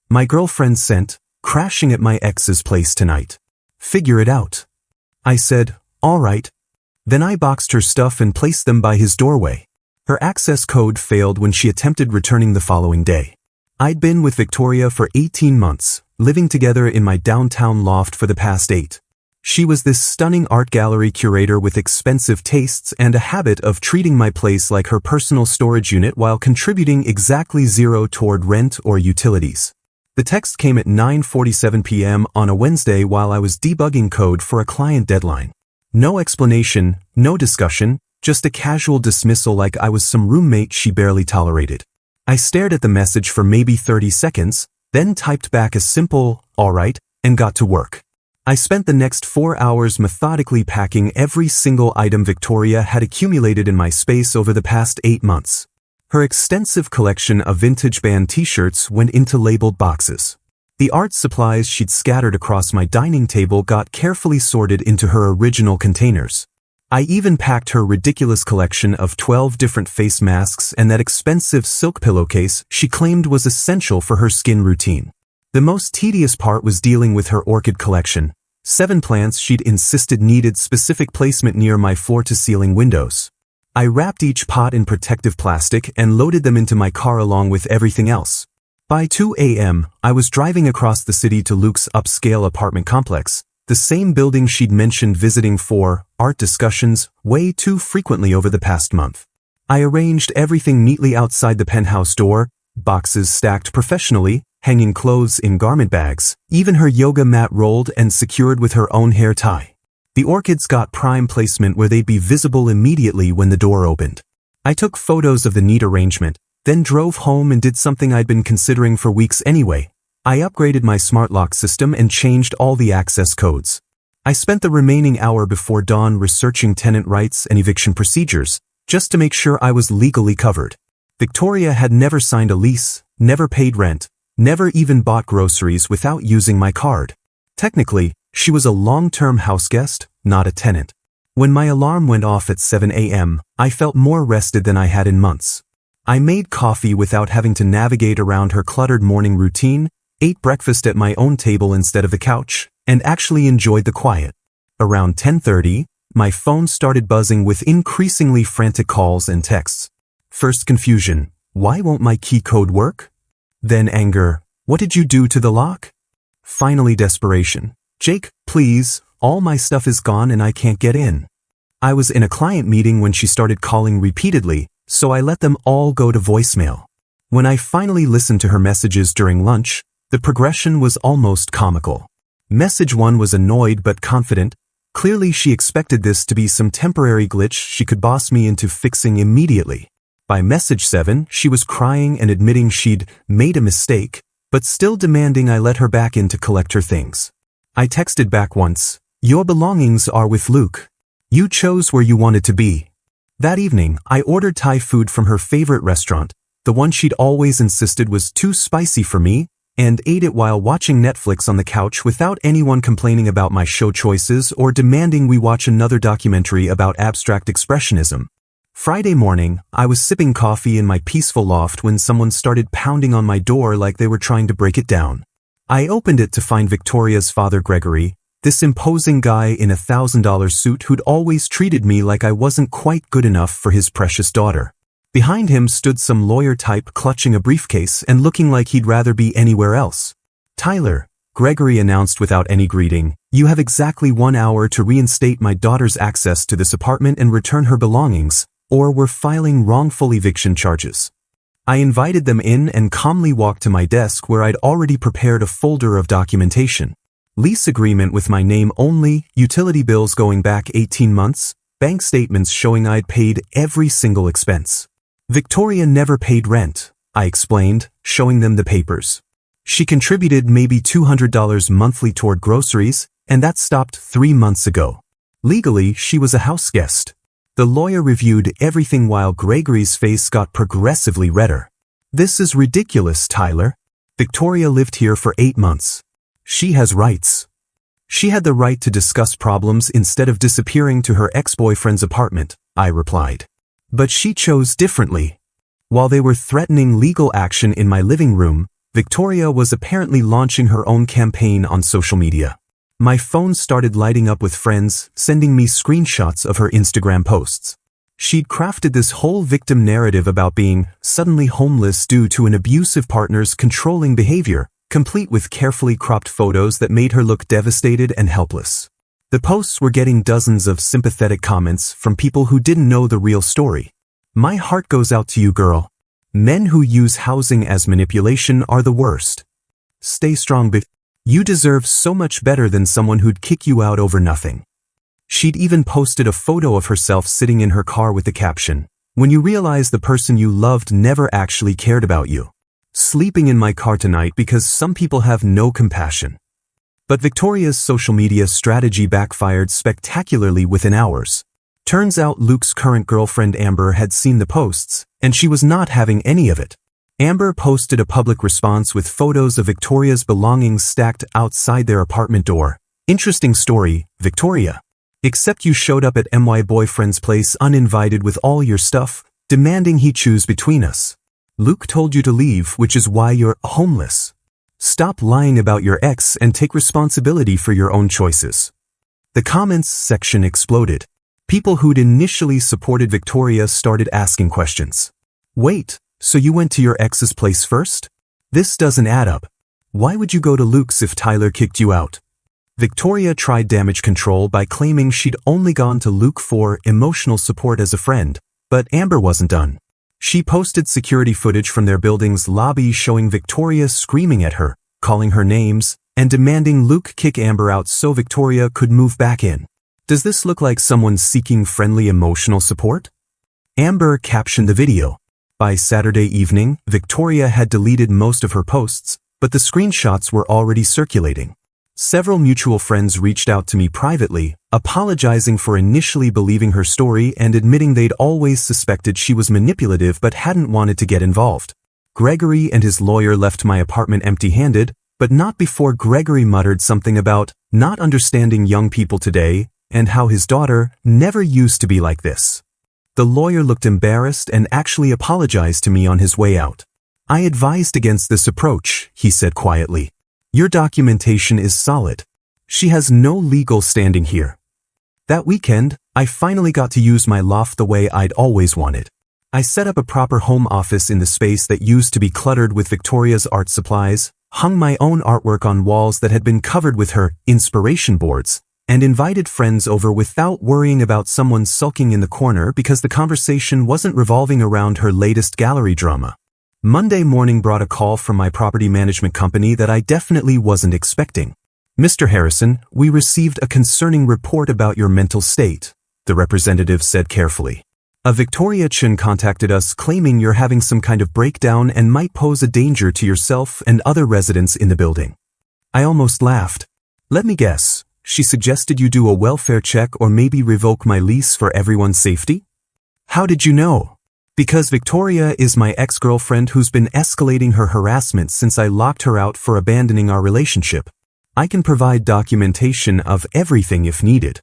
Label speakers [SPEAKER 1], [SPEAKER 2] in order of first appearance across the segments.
[SPEAKER 1] My girlfriend sent, crashing at my ex's place tonight. Figure it out. I said, all right. Then I boxed her stuff and placed them by his doorway. Her access code failed when she attempted returning the following day. I'd been with Victoria for 18 months, living together in my downtown loft for the past 8. She was this stunning art gallery curator with expensive tastes and a habit of treating my place like her personal storage unit while contributing exactly zero toward rent or utilities. The text came at 9:47 p.m. on a Wednesday while I was debugging code for a client deadline. No explanation, no discussion, just a casual dismissal like I was some roommate she barely tolerated. I stared at the message for maybe 30 seconds, then typed back a simple, all right, and got to work. I spent the next 4 hours methodically packing every single item Victoria had accumulated in my space over the past 8 months. Her extensive collection of vintage band t-shirts went into labeled boxes. The art supplies she'd scattered across my dining table got carefully sorted into her original containers. I even packed her ridiculous collection of 12 different face masks and that expensive silk pillowcase she claimed was essential for her skin routine. The most tedious part was dealing with her orchid collection, 7 plants she'd insisted needed specific placement near my floor-to-ceiling windows. I wrapped each pot in protective plastic and loaded them into my car along with everything else. By 2 a.m., I was driving across the city to Luke's upscale apartment complex, the same building she'd mentioned visiting for art discussions way too frequently over the past month. I arranged everything neatly outside the penthouse door, boxes stacked professionally, hanging clothes in garment bags, even her yoga mat rolled and secured with her own hair tie. The orchids got prime placement where they'd be visible immediately when the door opened. I took photos of the neat arrangement, then drove home and did something I'd been considering for weeks anyway. I upgraded my smart lock system and changed all the access codes. I spent the remaining hour before dawn researching tenant rights and eviction procedures, just to make sure I was legally covered. Victoria had never signed a lease, never paid rent, never even bought groceries without using my card. Technically, she was a long-term house guest, not a tenant. When my alarm went off at 7 a.m., I felt more rested than I had in months. I made coffee without having to navigate around her cluttered morning routine, ate breakfast at my own table instead of the couch, and actually enjoyed the quiet. Around 10:30, my phone started buzzing with increasingly frantic calls and texts. First confusion, why won't my key code work? Then anger, what did you do to the lock? Finally desperation, Jake, please, all my stuff is gone and I can't get in. I was in a client meeting when she started calling repeatedly, so I let them all go to voicemail. When I finally listened to her messages during lunch, the progression was almost comical. Message 1 was annoyed but confident. Clearly she expected this to be some temporary glitch she could boss me into fixing immediately. By message 7, she was crying and admitting she'd made a mistake, but still demanding I let her back in to collect her things. I texted back once, your belongings are with Luke. You chose where you wanted to be. That evening, I ordered Thai food from her favorite restaurant, the one she'd always insisted was too spicy for me, and ate it while watching Netflix on the couch without anyone complaining about my show choices or demanding we watch another documentary about abstract expressionism. Friday morning, I was sipping coffee in my peaceful loft when someone started pounding on my door like they were trying to break it down. I opened it to find Victoria's father Gregory, this imposing guy in a $1,000 suit who'd always treated me like I wasn't quite good enough for his precious daughter. Behind him stood some lawyer type clutching a briefcase and looking like he'd rather be anywhere else. Tyler, Gregory announced without any greeting, you have exactly 1 hour to reinstate my daughter's access to this apartment and return her belongings, or we're filing wrongful eviction charges. I invited them in and calmly walked to my desk where I'd already prepared a folder of documentation. Lease agreement with my name only, utility bills going back 18 months, bank statements showing I'd paid every single expense. Victoria never paid rent, I explained, showing them the papers. She contributed maybe $200 monthly toward groceries, and that stopped 3 months ago. Legally, she was a house guest. The lawyer reviewed everything while Gregory's face got progressively redder. This is ridiculous, Tyler. Victoria lived here for 8 months. She has rights. She had the right to discuss problems instead of disappearing to her ex-boyfriend's apartment, I replied. But she chose differently. While they were threatening legal action in my living room, Victoria was apparently launching her own campaign on social media. My phone started lighting up with friends sending me screenshots of her Instagram posts. She'd crafted this whole victim narrative about being suddenly homeless due to an abusive partner's controlling behavior, complete with carefully cropped photos that made her look devastated and helpless. The posts were getting dozens of sympathetic comments from people who didn't know the real story. My heart goes out to you, girl. Men who use housing as manipulation are the worst. Stay strong, but you deserve so much better than someone who'd kick you out over nothing. She'd even posted a photo of herself sitting in her car with the caption, "When you realize the person you loved never actually cared about you. Sleeping in my car tonight because some people have no compassion." But Victoria's social media strategy backfired spectacularly within hours. Turns out Luke's current girlfriend Amber had seen the posts, and she was not having any of it. Amber posted a public response with photos of Victoria's belongings stacked outside their apartment door. "Interesting story, Victoria. Except you showed up at my boyfriend's place uninvited with all your stuff, demanding he choose between us. Luke told you to leave, which is why you're homeless. Stop lying about your ex and take responsibility for your own choices." The comments section exploded. People who'd initially supported Victoria started asking questions. "Wait, so you went to your ex's place first? This doesn't add up. Why would you go to Luke's if Tyler kicked you out?" Victoria tried damage control by claiming she'd only gone to Luke for emotional support as a friend, but Amber wasn't done. She posted security footage from their building's lobby showing Victoria screaming at her, calling her names, and demanding Luke kick Amber out so Victoria could move back in. Does this look like someone seeking friendly emotional support? Amber captioned the video. By Saturday evening, Victoria had deleted most of her posts, but the screenshots were already circulating. Several mutual friends reached out to me privately, apologizing for initially believing her story and admitting they'd always suspected she was manipulative but hadn't wanted to get involved. Gregory and his lawyer left my apartment empty-handed, but not before Gregory muttered something about not understanding young people today and how his daughter never used to be like this. The lawyer looked embarrassed and actually apologized to me on his way out. "I advised against this approach," he said quietly. "Your documentation is solid. She has no legal standing here." That weekend, I finally got to use my loft the way I'd always wanted. I set up a proper home office in the space that used to be cluttered with Victoria's art supplies, hung my own artwork on walls that had been covered with her inspiration boards, and invited friends over without worrying about someone sulking in the corner because the conversation wasn't revolving around her latest gallery drama. Monday morning brought a call from my property management company that I definitely wasn't expecting. "Mr. Harrison, we received a concerning report about your mental state," the representative said carefully. "A Victoria Chen contacted us claiming you're having some kind of breakdown and might pose a danger to yourself and other residents in the building." I almost laughed. "Let me guess, she suggested you do a welfare check or maybe revoke my lease for everyone's safety?" "How did you know?" "Because Victoria is my ex-girlfriend who's been escalating her harassment since I locked her out for abandoning our relationship. I can provide documentation of everything if needed."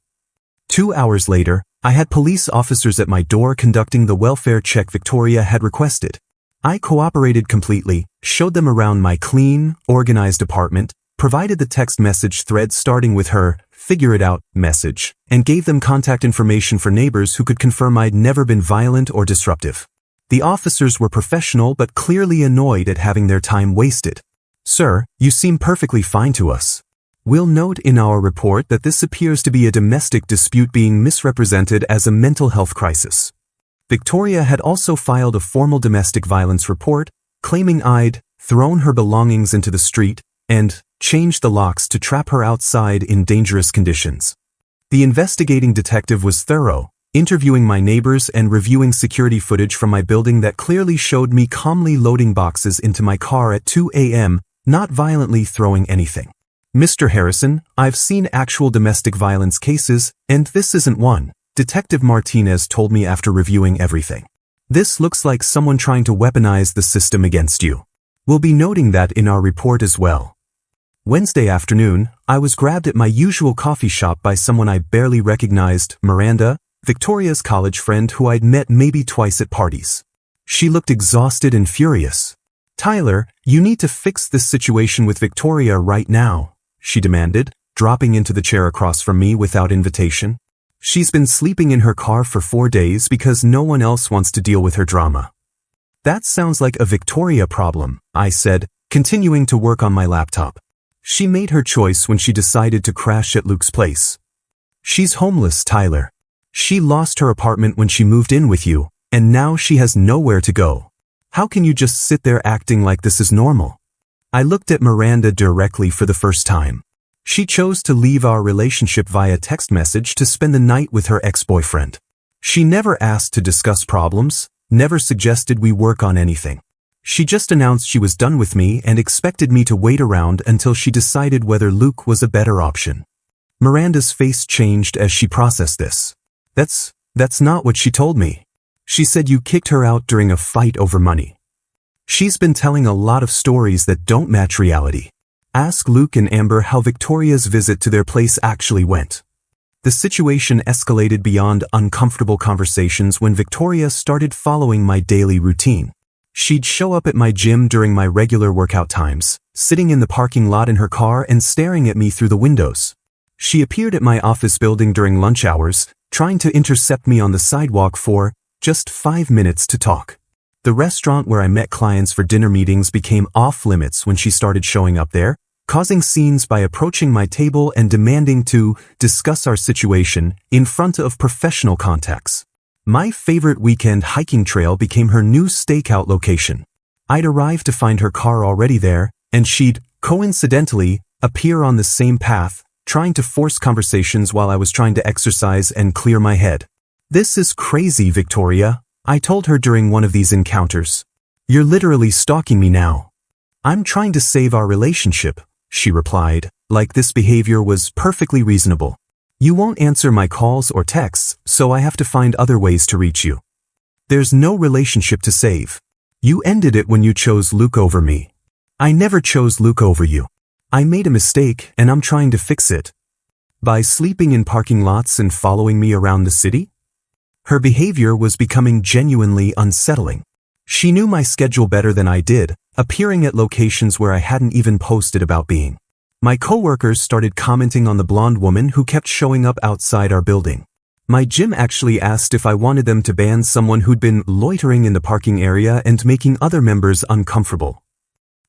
[SPEAKER 1] 2 hours later, I had police officers at my door conducting the welfare check Victoria had requested. I cooperated completely, showed them around my clean, organized apartment, provided the text message thread starting with her "figure it out" message, and gave them contact information for neighbors who could confirm I'd never been violent or disruptive. The officers were professional but clearly annoyed at having their time wasted. "Sir, you seem perfectly fine to us. We'll note in our report that this appears to be a domestic dispute being misrepresented as a mental health crisis." Victoria had also filed a formal domestic violence report, claiming I'd thrown her belongings into the street and changed the locks to trap her outside in dangerous conditions. The investigating detective was thorough, interviewing my neighbors and reviewing security footage from my building that clearly showed me calmly loading boxes into my car at 2 a.m., not violently throwing anything. "Mr. Harrison, I've seen actual domestic violence cases, and this isn't one," Detective Martinez told me after reviewing everything. "This looks like someone trying to weaponize the system against you. We'll be noting that in our report as well." Wednesday afternoon, I was grabbed at my usual coffee shop by someone I barely recognized, Miranda, Victoria's college friend who I'd met maybe twice at parties. She looked exhausted and furious. Tyler, you need to fix this situation with Victoria right now, she demanded, dropping into the chair across from me without invitation. She's been sleeping in her car for 4 days because no one else wants to deal with her drama. That sounds like a Victoria problem, I said, continuing to work on my laptop. She made her choice when she decided to crash at Luke's place. She's homeless, Tyler. She lost her apartment when she moved in with you, and now she has nowhere to go. How can you just sit there acting like this is normal? I looked at Miranda directly for the first time. She chose to leave our relationship via text message to spend the night with her ex-boyfriend. She never asked to discuss problems, never suggested we work on anything. She just announced she was done with me and expected me to wait around until she decided whether Luke was a better option. Miranda's face changed as she processed this. That's not what she told me. She said you kicked her out during a fight over money. She's been telling a lot of stories that don't match reality. Ask Luke and Amber how Victoria's visit to their place actually went. The situation escalated beyond uncomfortable conversations when Victoria started following my daily routine. She'd show up at my gym during my regular workout times, sitting in the parking lot in her car and staring at me through the windows. She appeared at my office building during lunch hours, trying to intercept me on the sidewalk for just 5 minutes to talk. The restaurant where I met clients for dinner meetings became off-limits when she started showing up there, causing scenes by approaching my table and demanding to discuss our situation in front of professional contacts. My favorite weekend hiking trail became her new stakeout location. I'd arrived to find her car already there, and she'd, coincidentally, appear on the same path, trying to force conversations while I was trying to exercise and clear my head. This is crazy, Victoria, I told her during one of these encounters. You're literally stalking me now. I'm trying to save our relationship, she replied, like this behavior was perfectly reasonable. You won't answer my calls or texts, so I have to find other ways to reach you. There's no relationship to save. You ended it when you chose Luke over me. I never chose Luke over you. I made a mistake and I'm trying to fix it. By sleeping in parking lots and following me around the city? Her behavior was becoming genuinely unsettling. She knew my schedule better than I did, appearing at locations where I hadn't even posted about being. My coworkers started commenting on the blonde woman who kept showing up outside our building. My gym actually asked if I wanted them to ban someone who'd been loitering in the parking area and making other members uncomfortable.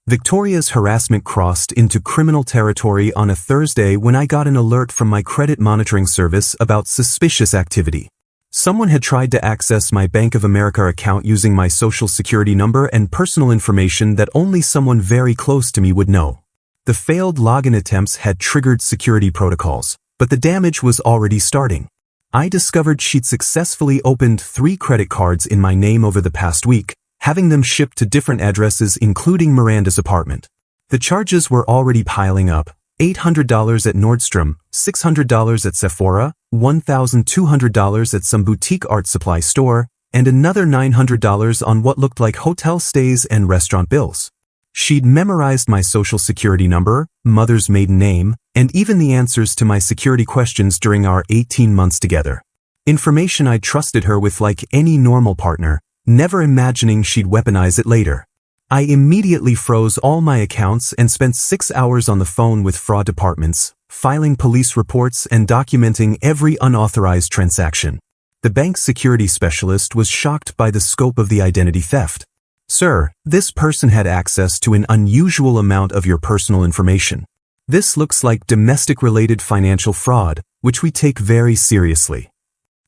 [SPEAKER 1] Victoria's harassment crossed into criminal territory on a Thursday when I got an alert from my credit monitoring service about suspicious activity. Someone had tried to access my Bank of America account using my social security number and personal information that only someone very close to me would know. The failed login attempts had triggered security protocols, but the damage was already starting. I discovered she'd successfully opened 3 credit cards in my name over the past week, having them shipped to different addresses including Miranda's apartment. The charges were already piling up. $800 at Nordstrom, $600 at Sephora, $1,200 at some boutique art supply store, and another $900 on what looked like hotel stays and restaurant bills. She'd memorized my social security number, mother's maiden name, and even the answers to my security questions during our 18 months together. Information I trusted her with like any normal partner, never imagining she'd weaponize it later. I immediately froze all my accounts and spent 6 hours on the phone with fraud departments, filing police reports and documenting every unauthorized transaction. The bank's security specialist was shocked by the scope of the identity theft. Sir, this person had access to an unusual amount of your personal information. This looks like domestic-related financial fraud, which we take very seriously.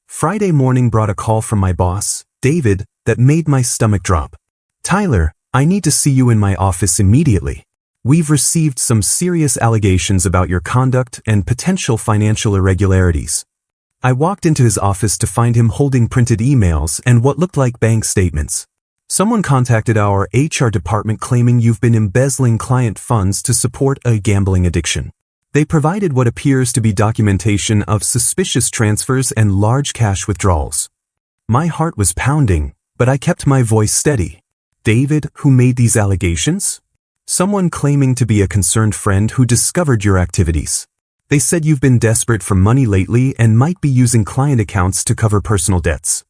[SPEAKER 1] Friday morning brought a call from my boss, David, that made my stomach drop. Tyler, I need to see you in my office immediately. We've received some serious allegations about your conduct and potential financial irregularities. I walked into his office to find him holding printed emails and what looked like bank statements. Someone contacted our HR department claiming you've been embezzling client funds to support a gambling addiction. They provided what appears to be documentation of suspicious transfers and large cash withdrawals. My heart was pounding, but I kept my voice steady. David, who made these allegations? Someone claiming to be a concerned friend who discovered your activities. They said you've been desperate for money lately and might be using client accounts to cover personal debts.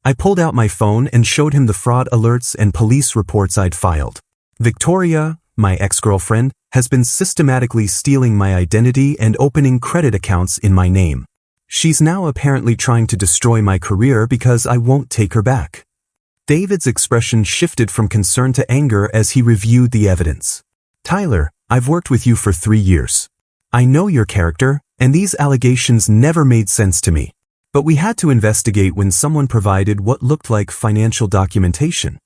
[SPEAKER 1] I pulled out my phone and showed him the fraud alerts and police reports I'd filed. Victoria, my ex-girlfriend, has been systematically stealing my identity and opening credit accounts in my name. She's now apparently trying to destroy my career because I won't take her back. David's expression shifted from concern to anger as he reviewed the evidence. Tyler, I've worked with you for 3 years. I know your character, and these allegations never made sense to me. But we had to investigate when someone provided what looked like financial documentation.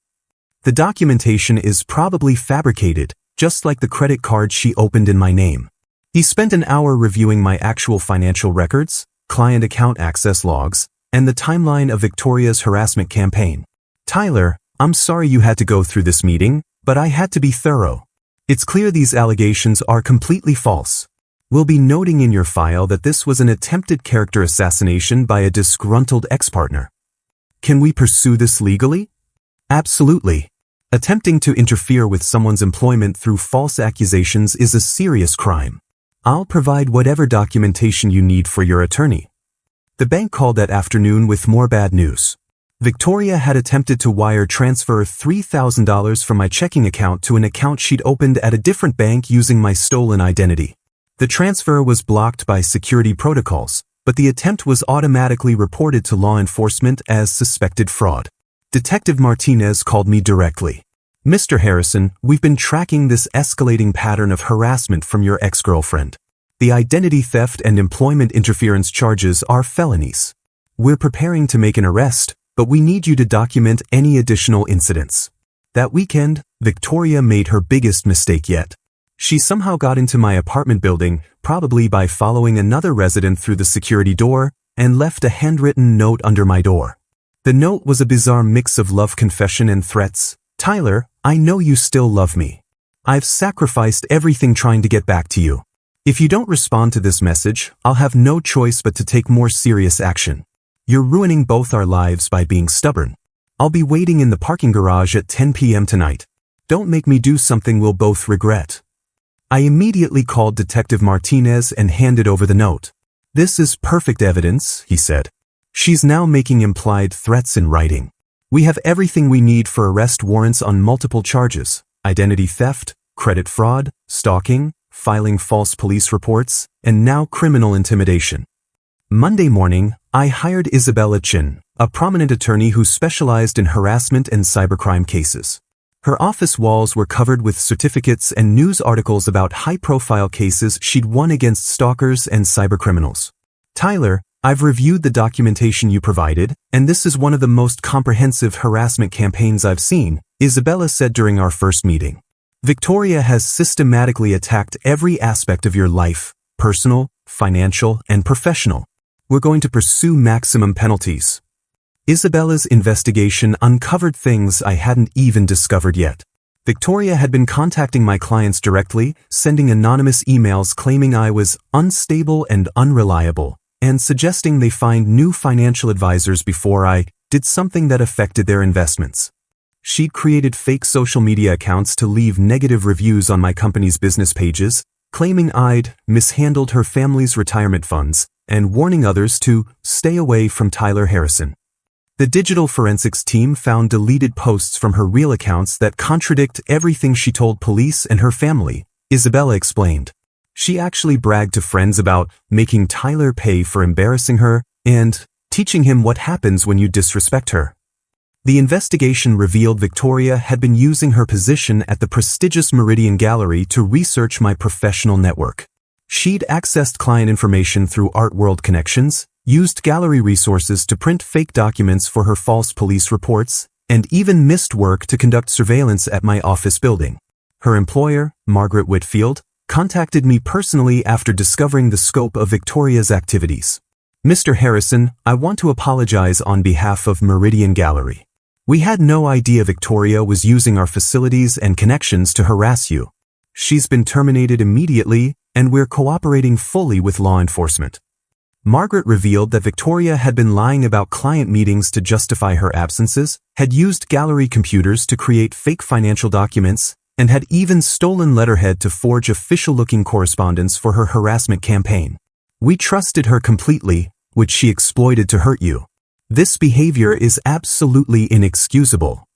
[SPEAKER 1] The documentation is probably fabricated, just like the credit card she opened in my name. He spent an hour reviewing my actual financial records, client account access logs, and the timeline of Victoria's harassment campaign. Tyler, I'm sorry you had to go through this meeting, but I had to be thorough. It's clear these allegations are completely false. We'll be noting in your file that this was an attempted character assassination by a disgruntled ex-partner. Can we pursue this legally? Absolutely. Attempting to interfere with someone's employment through false accusations is a serious crime. I'll provide whatever documentation you need for your attorney. The bank called that afternoon with more bad news. Victoria had attempted to wire transfer $3,000 from my checking account to an account she'd opened at a different bank using my stolen identity. The transfer was blocked by security protocols, but the attempt was automatically reported to law enforcement as suspected fraud. Detective Martinez called me directly. Mr. Harrison, we've been tracking this escalating pattern of harassment from your ex-girlfriend. The identity theft and employment interference charges are felonies. We're preparing to make an arrest, but we need you to document any additional incidents. That weekend, Victoria made her biggest mistake yet. She somehow got into my apartment building, probably by following another resident through the security door, and left a handwritten note under my door. The note was a bizarre mix of love confession and threats. Tyler, I know you still love me. I've sacrificed everything trying to get back to you. If you don't respond to this message, I'll have no choice but to take more serious action. You're ruining both our lives by being stubborn. I'll be waiting in the parking garage at 10 p.m. tonight. Don't make me do something we'll both regret. I immediately called Detective Martinez and handed over the note. This is perfect evidence, he said. She's now making implied threats in writing. We have everything we need for arrest warrants on multiple charges: identity theft, credit fraud, stalking, filing false police reports, and now criminal intimidation. Monday morning, I hired Isabella Chin, a prominent attorney who specialized in harassment and cybercrime cases. Her office walls were covered with certificates and news articles about high-profile cases she'd won against stalkers and cybercriminals. Tyler, I've reviewed the documentation you provided, and this is one of the most comprehensive harassment campaigns I've seen, Isabella said during our first meeting. Victoria has systematically attacked every aspect of your life, personal, financial, and professional. We're going to pursue maximum penalties. Isabella's investigation uncovered things I hadn't even discovered yet. Victoria had been contacting my clients directly, sending anonymous emails claiming I was unstable and unreliable, and suggesting they find new financial advisors before I did something that affected their investments. She'd created fake social media accounts to leave negative reviews on my company's business pages, claiming I'd mishandled her family's retirement funds, and warning others to stay away from Tyler Harrison. The digital forensics team found deleted posts from her real accounts that contradict everything she told police and her family, Isabella explained. She actually bragged to friends about making Tyler pay for embarrassing her and teaching him what happens when you disrespect her. The investigation revealed Victoria had been using her position at the prestigious Meridian Gallery to research my professional network. She'd accessed client information through Art World connections, used gallery resources to print fake documents for her false police reports, and even missed work to conduct surveillance at my office building. Her employer, Margaret Whitfield, contacted me personally after discovering the scope of Victoria's activities. Mr. Harrison, I want to apologize on behalf of Meridian Gallery. We had no idea Victoria was using our facilities and connections to harass you. She's been terminated immediately, and we're cooperating fully with law enforcement. Margaret revealed that Victoria had been lying about client meetings to justify her absences, had used gallery computers to create fake financial documents, and had even stolen letterhead to forge official-looking correspondence for her harassment campaign. We trusted her completely, which she exploited to hurt you. This behavior is absolutely inexcusable.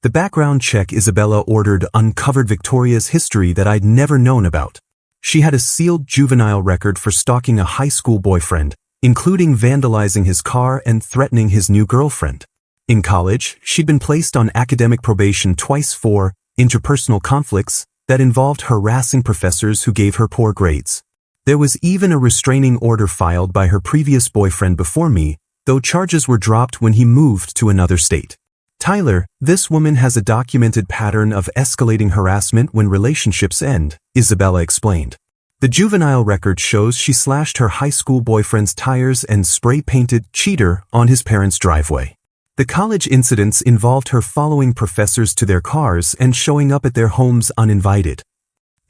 [SPEAKER 1] The background check Isabella ordered uncovered Victoria's history that I'd never known about. She had a sealed juvenile record for stalking a high school boyfriend, including vandalizing his car and threatening his new girlfriend. In college, she'd been placed on academic probation twice for interpersonal conflicts that involved harassing professors who gave her poor grades. There was even a restraining order filed by her previous boyfriend before me, though charges were dropped when he moved to another state. Tyler, this woman has a documented pattern of escalating harassment when relationships end, Isabella explained. The juvenile record shows she slashed her high school boyfriend's tires and spray-painted "cheater" on his parents' driveway. The college incidents involved her following professors to their cars and showing up at their homes uninvited.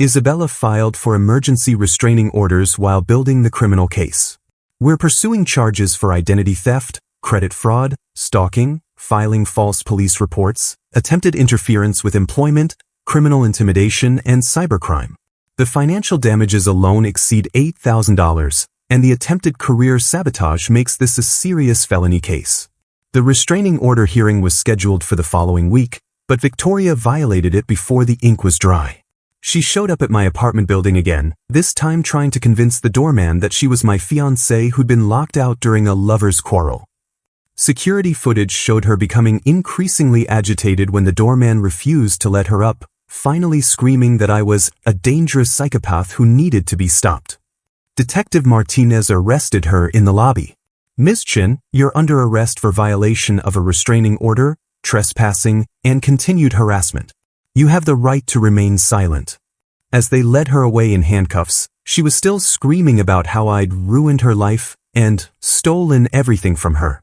[SPEAKER 1] Isabella filed for emergency restraining orders while building the criminal case. We're pursuing charges for identity theft, credit fraud, stalking, filing false police reports, attempted interference with employment, criminal intimidation, and cybercrime. The financial damages alone exceed $8,000, and the attempted career sabotage makes this a serious felony case. The restraining order hearing was scheduled for the following week, but Victoria violated it before the ink was dry. She showed up at my apartment building again, this time trying to convince the doorman that she was my fiancé who'd been locked out during a lover's quarrel. Security footage showed her becoming increasingly agitated when the doorman refused to let her up, finally screaming that I was a dangerous psychopath who needed to be stopped. Detective Martinez arrested her in the lobby. "Ms. Chin, you're under arrest for violation of a restraining order, trespassing, and continued harassment. You have the right to remain silent." As they led her away in handcuffs, she was still screaming about how I'd ruined her life and stolen everything from her.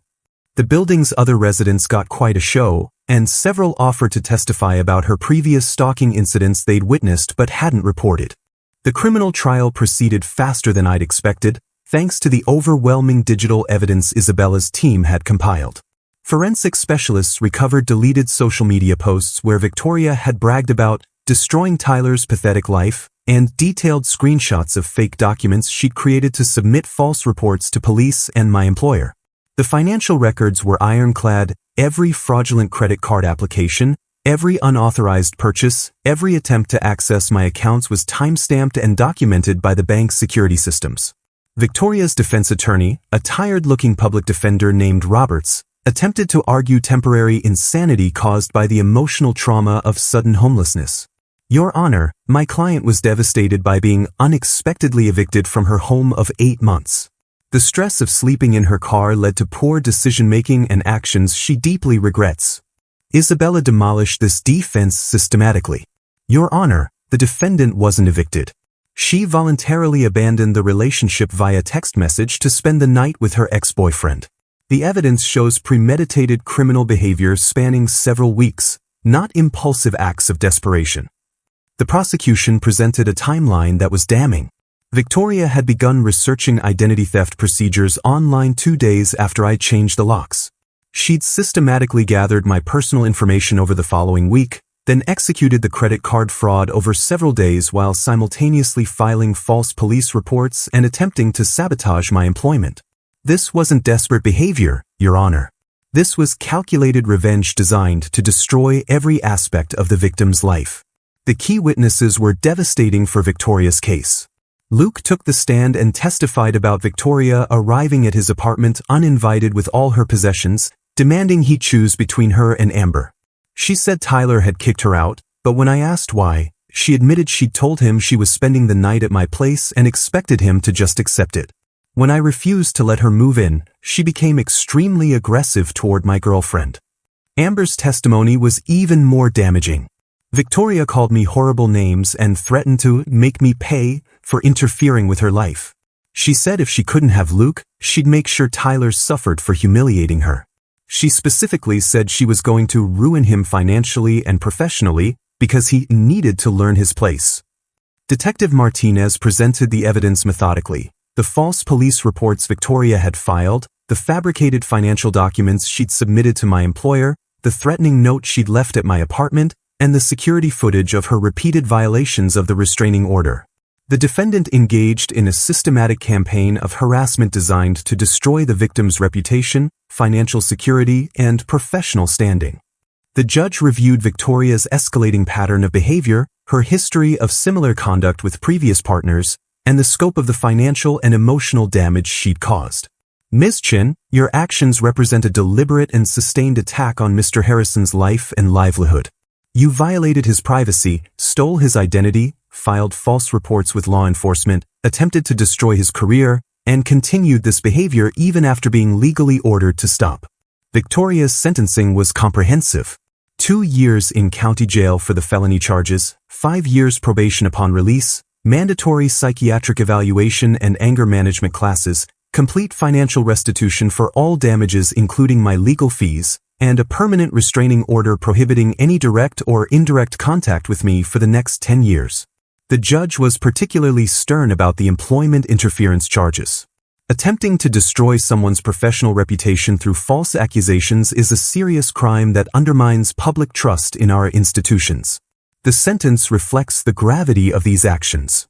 [SPEAKER 1] The building's other residents got quite a show, and several offered to testify about her previous stalking incidents they'd witnessed but hadn't reported. The criminal trial proceeded faster than I'd expected, thanks to the overwhelming digital evidence Isabella's team had compiled. Forensic specialists recovered deleted social media posts where Victoria had bragged about destroying Tyler's pathetic life, and detailed screenshots of fake documents she'd created to submit false reports to police and my employer. The financial records were ironclad: every fraudulent credit card application, every unauthorized purchase, every attempt to access my accounts was time-stamped and documented by the bank's security systems. Victoria's defense attorney, a tired-looking public defender named Roberts, attempted to argue temporary insanity caused by the emotional trauma of sudden homelessness. "Your Honor, my client was devastated by being unexpectedly evicted from her home of 8 months. The stress of sleeping in her car led to poor decision-making and actions she deeply regrets." Isabella demolished this defense systematically. "Your Honor, the defendant wasn't evicted. She voluntarily abandoned the relationship via text message to spend the night with her ex-boyfriend. The evidence shows premeditated criminal behavior spanning several weeks, not impulsive acts of desperation." The prosecution presented a timeline that was damning. Victoria had begun researching identity theft procedures online 2 days after I changed the locks. She'd systematically gathered my personal information over the following week, then executed the credit card fraud over several days while simultaneously filing false police reports and attempting to sabotage my employment. This wasn't desperate behavior, Your Honor. This was calculated revenge designed to destroy every aspect of the victim's life. The key witnesses were devastating for Victoria's case. Luke took the stand and testified about Victoria arriving at his apartment uninvited with all her possessions, demanding he choose between her and Amber. She said Tyler had kicked her out, but when I asked why, she admitted she'd told him she was spending the night at my place and expected him to just accept it. When I refused to let her move in, she became extremely aggressive toward my girlfriend. Amber's testimony was even more damaging. Victoria called me horrible names and threatened to make me pay for interfering with her life. She said if she couldn't have Luke, she'd make sure Tyler suffered for humiliating her. She specifically said she was going to ruin him financially and professionally because he needed to learn his place. Detective Martinez presented the evidence methodically: the false police reports Victoria had filed, the fabricated financial documents she'd submitted to my employer, the threatening note she'd left at my apartment, and the security footage of her repeated violations of the restraining order. The defendant engaged in a systematic campaign of harassment designed to destroy the victim's reputation, financial security, and professional standing. The judge reviewed Victoria's escalating pattern of behavior, her history of similar conduct with previous partners, and the scope of the financial and emotional damage she'd caused. Ms. Chin, your actions represent a deliberate and sustained attack on Mr. Harrison's life and livelihood. You violated his privacy, stole his identity, filed false reports with law enforcement, attempted to destroy his career, and continued this behavior even after being legally ordered to stop. Victoria's sentencing was comprehensive. 2 years in county jail for the felony charges, 5 years probation upon release, mandatory psychiatric evaluation and anger management classes, complete financial restitution for all damages including my legal fees, and a permanent restraining order prohibiting any direct or indirect contact with me for the next 10 years. The judge was particularly stern about the employment interference charges. Attempting to destroy someone's professional reputation through false accusations is a serious crime that undermines public trust in our institutions. The sentence reflects the gravity of these actions.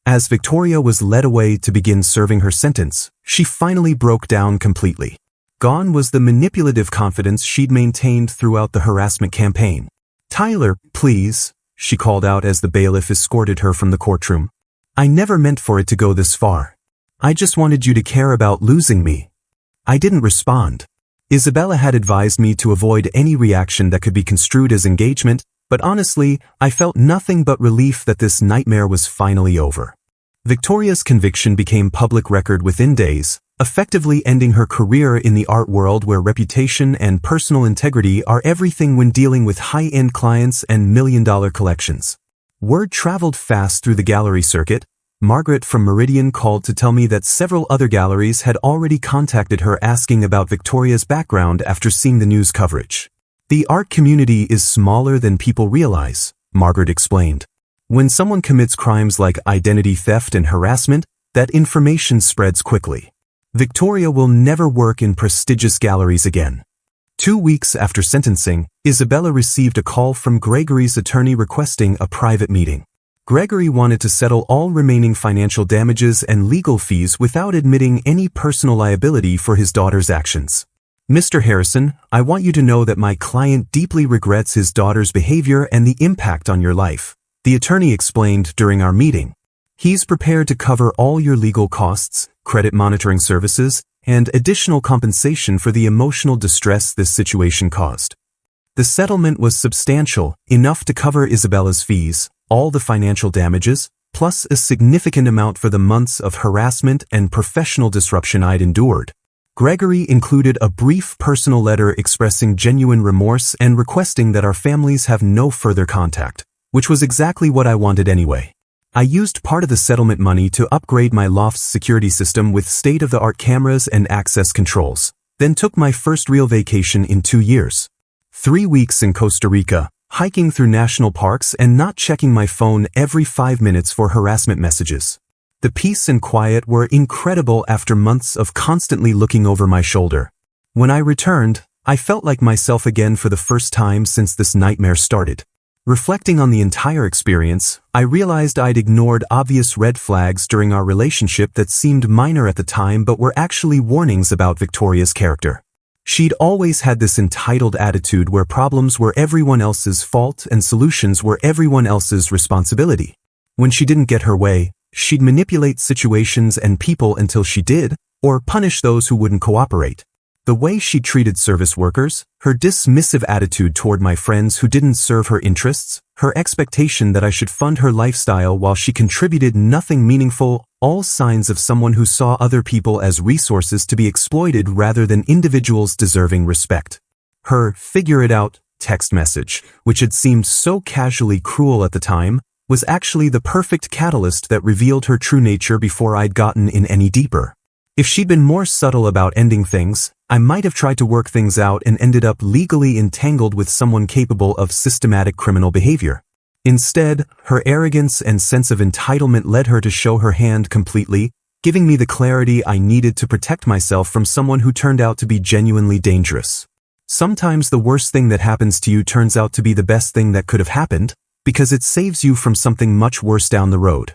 [SPEAKER 1] As Victoria was led away to begin serving her sentence, she finally broke down completely. Gone was the manipulative confidence she'd maintained throughout the harassment campaign. "Tyler, please," she called out as the bailiff escorted her from the courtroom. "I never meant for it to go this far. I just wanted you to care about losing me." I didn't respond. Isabella had advised me to avoid any reaction that could be construed as engagement, but honestly, I felt nothing but relief that this nightmare was finally over. Victoria's conviction became public record within days, effectively ending her career in the art world where reputation and personal integrity are everything when dealing with high-end clients and million-dollar collections. Word traveled fast through the gallery circuit. Margaret from Meridian called to tell me that several other galleries had already contacted her asking about Victoria's background after seeing the news coverage. "The art community is smaller than people realize," Margaret explained. "When someone commits crimes like identity theft and harassment, that information spreads quickly. Victoria will never work in prestigious galleries again." 2 weeks after sentencing, Isabella received a call from Gregory's attorney requesting a private meeting. Gregory wanted to settle all remaining financial damages and legal fees without admitting any personal liability for his daughter's actions. "Mr. Harrison, I want you to know that my client deeply regrets his daughter's behavior and the impact on your life," the attorney explained during our meeting. "He's prepared to cover all your legal costs, credit monitoring services, and additional compensation for the emotional distress this situation caused." The settlement was substantial, enough to cover Isabella's fees, all the financial damages, plus a significant amount for the months of harassment and professional disruption I'd endured. Gregory included a brief personal letter expressing genuine remorse and requesting that our families have no further contact, which was exactly what I wanted anyway. I used part of the settlement money to upgrade my loft's security system with state-of-the-art cameras and access controls, then took my first real vacation in 2 years. 3 weeks in Costa Rica, hiking through national parks and not checking my phone every 5 minutes for harassment messages. The peace and quiet were incredible after months of constantly looking over my shoulder. When I returned, I felt like myself again for the first time since this nightmare started. Reflecting on the entire experience, I realized I'd ignored obvious red flags during our relationship that seemed minor at the time but were actually warnings about Victoria's character. She'd always had this entitled attitude where problems were everyone else's fault and solutions were everyone else's responsibility. When she didn't get her way, she'd manipulate situations and people until she did, or punish those who wouldn't cooperate. The way she treated service workers, her dismissive attitude toward my friends who didn't serve her interests, her expectation that I should fund her lifestyle while she contributed nothing meaningful, all signs of someone who saw other people as resources to be exploited rather than individuals deserving respect. Her "figure it out" text message, which had seemed so casually cruel at the time, was actually the perfect catalyst that revealed her true nature before I'd gotten in any deeper. If she'd been more subtle about ending things, I might have tried to work things out and ended up legally entangled with someone capable of systematic criminal behavior. Instead, her arrogance and sense of entitlement led her to show her hand completely, giving me the clarity I needed to protect myself from someone who turned out to be genuinely dangerous. Sometimes the worst thing that happens to you turns out to be the best thing that could have happened, because it saves you from something much worse down the road.